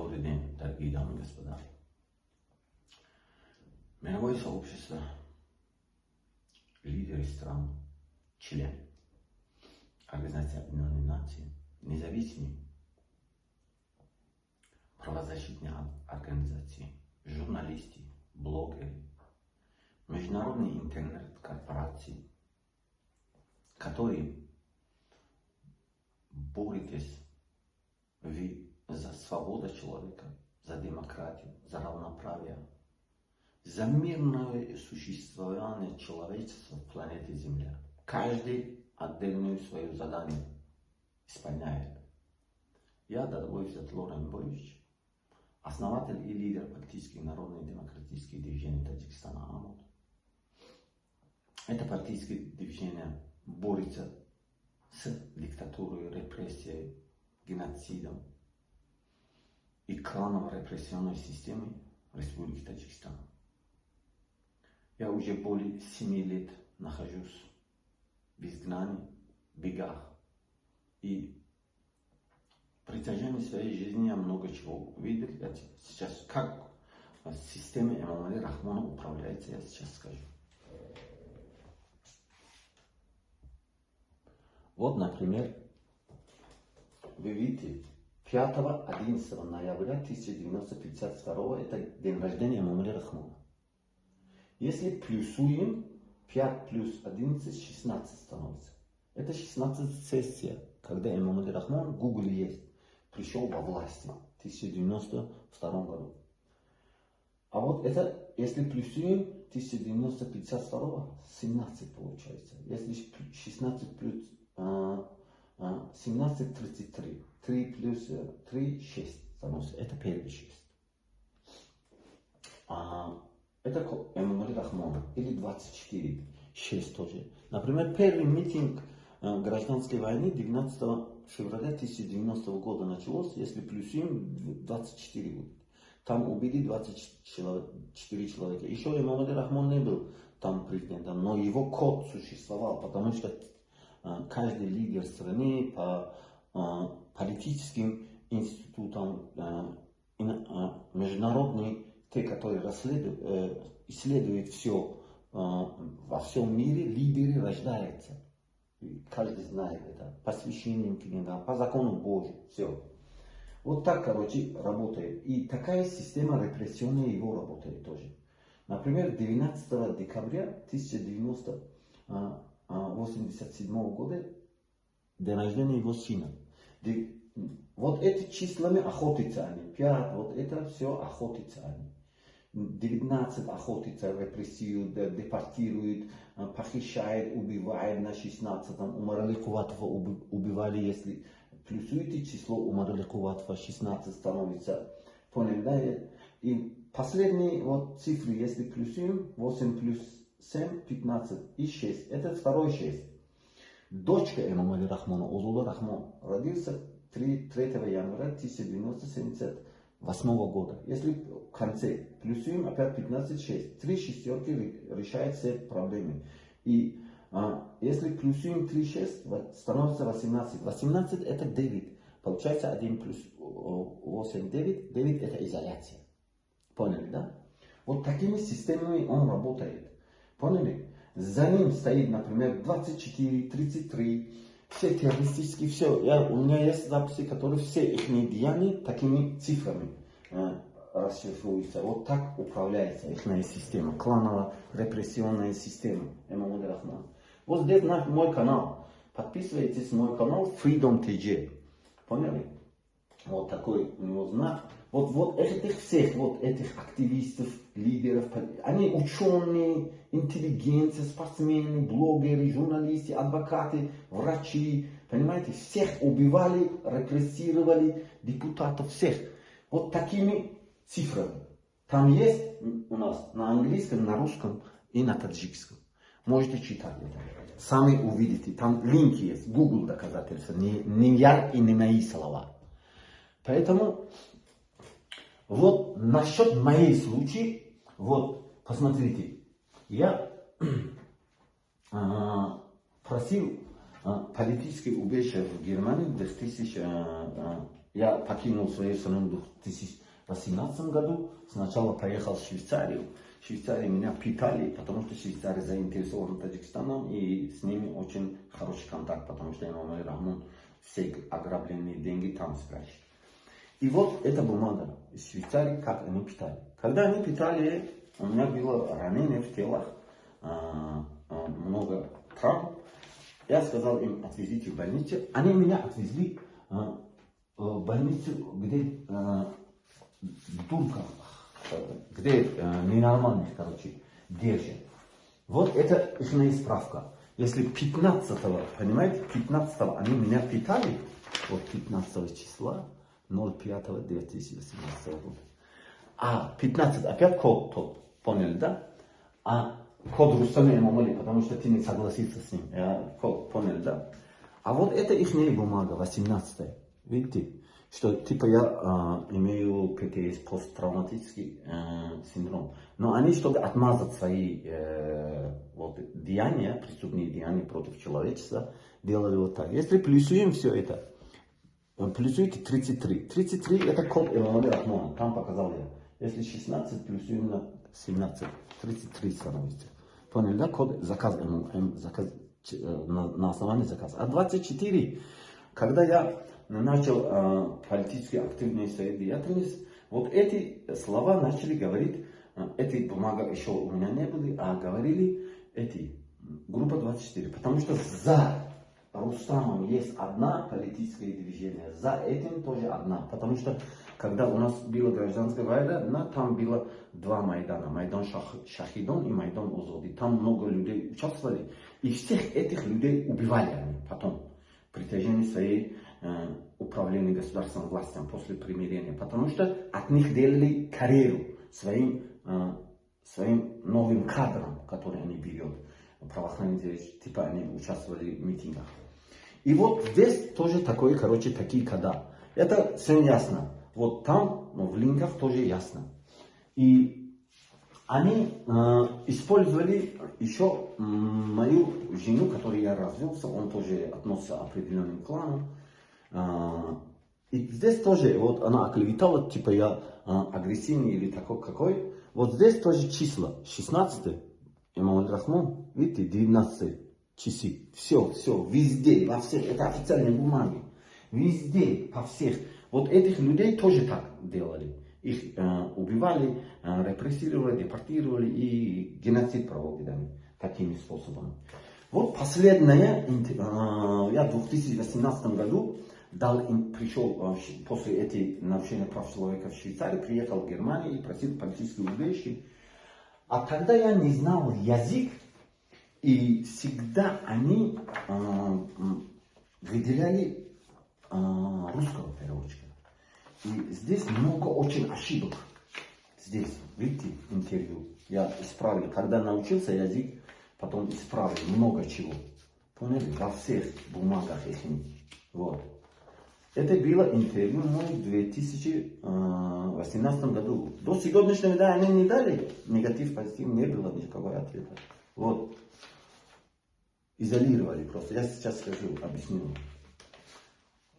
Добрый день, дорогие дамы и господа. Мировое сообщество, лидеры стран, член Организации Объединенных Наций, независимые правозащитные организации, журналисты, блогеры, международные интернет-корпорации, которые боретесь за свободу человека, за демократию, за равноправие, за мирное существование человечества в планете Земля. Каждый отдельную свое задание исполняет. Я, Дадабоев Лорен Борисович, основатель и лидер политических народно-демократических движений Таджикистана АМОД. Это политическое движение борется с диктатурой, репрессией, геноцидом и кланово-репрессионной системой Республики Таджикистан. Я уже более 7 лет нахожусь в изгнании, в бегах. И в протяжении своей жизни я много чего увидел. Я сейчас, как система Эмомали Рахмона управляется, я сейчас скажу. Вот, например, вы видите, 5-11 ноября 1952 это день рождения Эмомали Рахмона. Если плюсуем, 5 плюс 11, 16 становится. Это 16 сессия, когда Эмомали Рахмон, Google есть, пришел во власти в 1992 году. А вот это, если плюсуем, 1952, 17 получается. Если 16 плюс 17, 33. 3 плюс 3, 6 становится. Это первый 6. Это Эмомали Рахмон. Или 24, 6 тоже. Например, первый митинг гражданской войны 19 февраля 1990 года началось. Если плюсуем, 24 будет. Там убили 24 человека. Еще Эмомали Рахмон не был там президентом, но его код существовал, потому что каждый лидер страны по политическим институтам, международные, те, которые исследуют все во всем мире, лидеры рождаются. Каждый знает это. Посвящением книгам, по закону Божьему. Все. Вот так, короче, работает. И такая система репрессионная его работает тоже. Например, 12 декабря 1987 года день рождения его сына. Вот эти числами охотятся они. 5, вот это все охотятся они. 19 охотятся, репрессируют, депортируют, похищают, убивают. На 16-м Умара Ликуватова убивали, если плюсуете число Умара Ликуватова, 16 становится. Поняли, да? И последние вот цифры, если плюсуем, 8 плюс 7, 15 и 6. Это второй 6. Дочка Эмомали Рахмона, Узула Рахмон, родился 3 января 1978 года. Если в конце плюсуем, опять 15, 6. 3 шестерки решают все проблемы. И если плюсуем 3, 6, становится 18. 18 это 9. Получается 1 плюс 8, 9. 9 это изоляция. Поняли, да? Вот такими системами он работает. Поняли? За ним стоит, например, 24, 33, все террористические, все. У меня есть записи, которые все их деяния такими цифрами расшифруются. Вот так управляется их система, кланово-репрессионная система Эмомали Рахмона. Вот здесь мой канал. Подписывайтесь на мой канал Freedom TG. Поняли? Вот такой у него знак. Вот этих всех, вот этих активистов, лидеров, они ученые, интеллигенция, спортсмены, блогеры, журналисты, адвокаты, врачи, понимаете, всех убивали, репрессировали, депутатов, всех. Вот такими цифрами. Там есть у нас на английском, на русском и на таджикском. Можете читать это. Сами увидите, там линки есть, Google доказательства, не я и не мои слова. Поэтому вот насчет моей случая, вот посмотрите, я просил политическое убежище в Германии в 2000 Я покинул свою страну в 2018 году. Сначала поехал в Швейцарию. В Швейцарии меня питали, потому что Швейцария заинтересована Таджикистаном, и с ними очень хороший контакт, потому что Эмомали Рахмон все ограбленные деньги там спрячет. И вот эта бумага из Швейцарии, как они питали. Когда они питали, у меня было ранение в телах, много травм. Я сказал им, отвезите в больницу. Они меня отвезли в больницу, где в Турках, где ненормальных, короче, держат. Вот это их справка. Если 15-го, понимаете, 15-го они меня питали, вот 15 числа 05-2018 года. А 15 опять код тот, поняли, да? А код Рустама Эмомали, потому что ты не согласился с ним. Я код, поняли, да? А вот это их бумага, 18-я. Видите? Что типа я имею ПТС, посттравматический синдром. Но они, чтобы отмазать свои вот, деяния, преступные деяния против человечества, делали вот так. Если плюсуем все это, плюсуйте 33. 33 это код Эмомали Рахмона, там показал я. Если 16 плюсуем на 17, 33 становится. Поняли, да? Код заказ, заказ на основании заказа. А 24, когда я начал политически активную свою деятельность, вот эти слова начали говорить, эти бумага еще у меня не были, а говорили эти, группа 24. Потому что за Рустамом есть одна политическое движение, за этим тоже одна. Потому что когда у нас была гражданская война, там было два Майдана. Майдан Шахидон и Майдан Озоди. Там много людей участвовали. И всех этих людей убивали они потом. Притяжение своей управления государственной властью после примирения. Потому что от них делали карьеру своим новым кадрам, которые они берут. Правоохранители, типа они участвовали в митингах. И вот здесь тоже такое, короче, такие кадры. Это все ясно. Вот там, в линках тоже ясно. И они использовали еще мою жену, которой я развелся, он тоже относится к определенным кланам. И здесь тоже, вот она оклеветала, типа я агрессивный или такой какой. Вот здесь тоже числа. 16, Эмомали Рахмон, видите, 19 часы. Все, везде, во всех, это официальные бумаги. Везде, по всех. Вот этих людей тоже так делали. Их убивали, репрессировали, депортировали и геноцид проводили такими способами. Вот последнее, я в 2018 году пришел после этих нарушений прав человека в Швейцарии, приехал в Германию и просил политическое убежище. А тогда я не знал язык, и всегда они выделяли русского переводчика. И здесь много очень ошибок. Здесь, видите, интервью. Я исправил. Когда научился язык, потом исправил много чего. Поняли? Во всех бумагах их. Вот. Это было интервью в 2018 году. До сегодняшнего дня они не дали негатив, позитив, не было никакого ответа. Вот. Изолировали просто. Я сейчас скажу, объясню.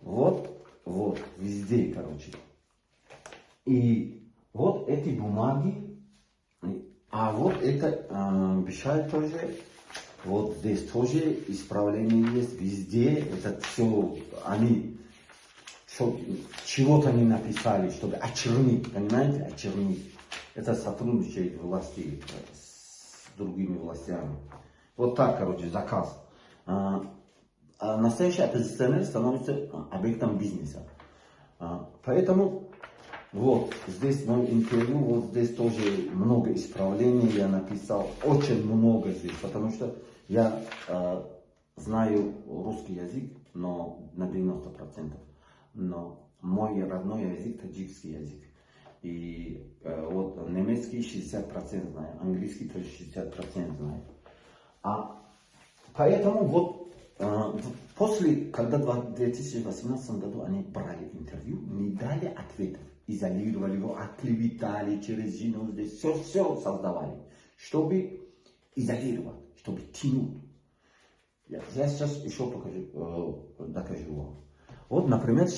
Вот, везде, короче. И вот эти бумаги, а вот это обещают тоже, вот здесь тоже исправление есть, везде, это все, они чего-то не написали, чтобы очернить, понимаете, очернить. Это сотрудничает власти с другими властями. Вот так, короче, заказ. Настоящий оппозиционер становится объектом бизнеса. Поэтому вот здесь мой интервью, вот здесь тоже много исправлений я написал, очень много здесь, потому что я знаю русский язык, но на 90%, но мой родной язык таджикский язык. И вот немецкий 60% знаю, английский тоже 60% знаю. Поэтому вот после, когда в 2018 году они брали интервью, не дали ответов, изолировали его, оклеветали через жену, здесь все создавали, чтобы изолировать, чтобы тянуть. Я сейчас еще докажу вам. Вот, например,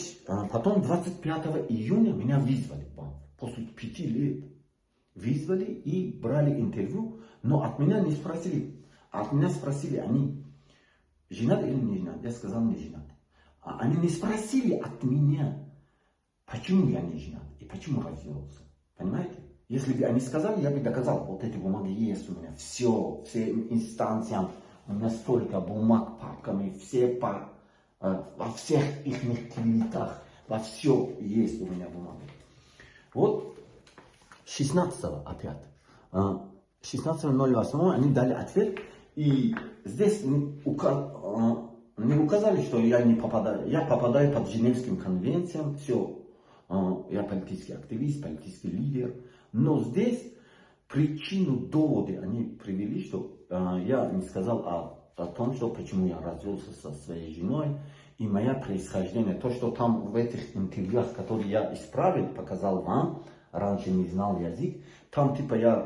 потом 25 июня меня вызвали в банк. После 5 лет вызвали и брали интервью, но от меня не спросили. От меня спросили они, женат или не женат. Я сказал, не женат. Они не спросили от меня, почему я не женат и почему развелся. Понимаете? Если бы они сказали, я бы доказал, вот эти бумаги есть у меня. Все инстанциям, у меня столько бумаг, папками, во всех их клиниках, во все есть у меня бумаги. Вот 16 опять. 16.08 они дали ответ. И здесь не указали, что я не попадаю. Я попадаю под Женевским конвенциям. Все. Я политический активист, политический лидер. Но здесь причину, доводы они привели, что я не сказал о том, что почему я развелся со своей женой. И мое происхождение, то, что там в этих интервьюах, которые я исправил, показал вам, раньше не знал язык, там типа я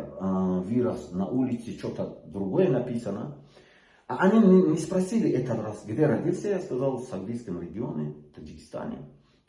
вырос на улице, что-то другое написано. А они не спросили этот раз, где родился, я сказал, в Сагдийском регионе, Таджикистане,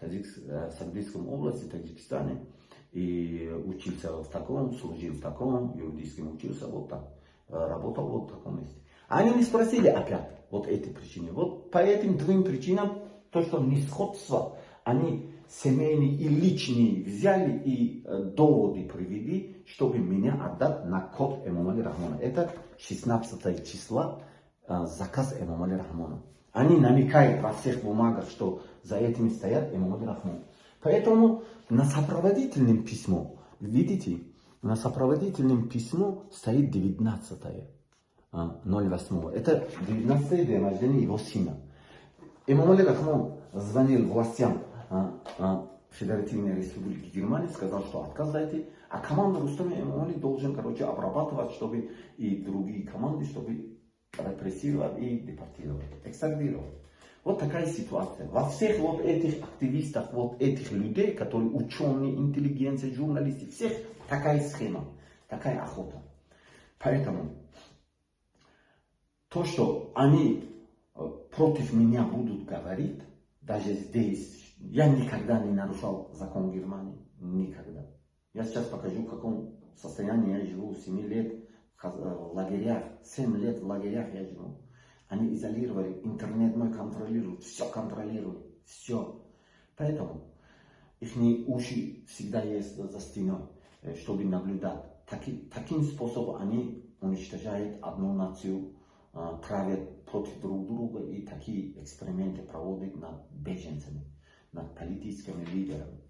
в Сагдийском области, Таджикистане. И учился в таком, служил в таком, юридическим учился, вот так, работал вот в таком месте. Они не спросили опять вот эти причины. Вот по этим двум причинам, то, что несходство, они семейные и личные взяли и доводы привели, чтобы меня отдать на код Эмомали Рахмона. Это 16 числа заказ Эмомали Рахмона. Они намекают во всех бумагах, что за этим стоят Эмомали Рахмон. Поэтому на сопроводительном письмо, видите, на сопроводительном письмо стоит 19.08. Это 19 день рождения его сына. Эмомали Рахмон звонил властям Федеративной Республики Германии, сказал, что отказывайте, а команда Рустама Эмомали должен, обрабатывать, чтобы и другие команды, чтобы репрессировать и депортировать, экстрадировать. Вот такая ситуация. Во всех вот этих активистах, вот этих людей, которые ученые, интеллигенция, журналисты, всех такая схема, такая охота. Поэтому то, что они против меня будут говорить, даже здесь, я никогда не нарушал закон Германии. Никогда. Я сейчас покажу, в каком состоянии я живу. 7 лет в лагерях. 7 лет в лагерях я живу. Они изолировали, интернет мой контролируют, все контролируют, все. Поэтому их уши всегда есть за стеной, чтобы наблюдать. Таким способом они уничтожают одну нацию, правят против друг друга и такие эксперименты проводят над беженцами, над политическими лидерами.